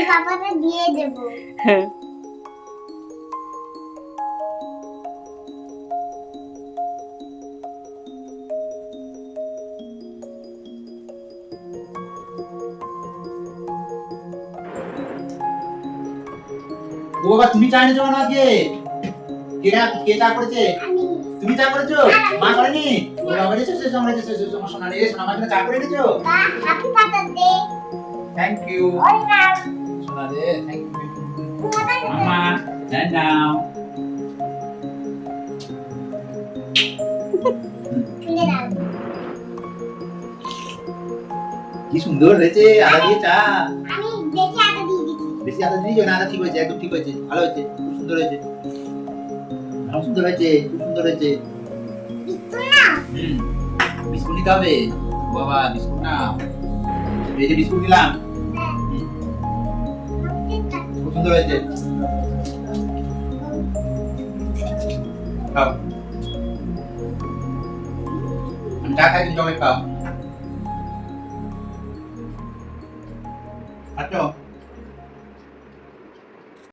পাপাকে দিয়ে দেব। হ্যাঁ ও বাবা তুমি চা এনেছো না আজকে? কে চা করেছে? তুমি চা করেছো? মা করেনি? ও বাবা রে শেষ আমরা সোনা রে সোনা মা চা করে এনেছো? Happy father day. Thank you welcome. সোনা রে থ্যাংক ইউ মামা নাও তুলে দাও। কি সুন্দর হয়েছে আদা দিয়ে চা। আমি বেশি আটা দিয়ে দিচ্ছি। বেশি আদা দিয়েছো না? আদা ঠিক হয়েছে, একদম ঠিক হয়েছে, ভালো হয়েছে, খুব সুন্দর হয়েছে, খুব সুন্দর হয়েছে, খুব সুন্দর হয়েছে। বিস্কুট না? বিস্কুট নিতে হবে বাবা, বিস্কুট না, এই যে বিস্কুট দিলাম, খুব সুন্দর হয়েছে, খাও। আমি চা খাই, তুমি চকলেট খাও।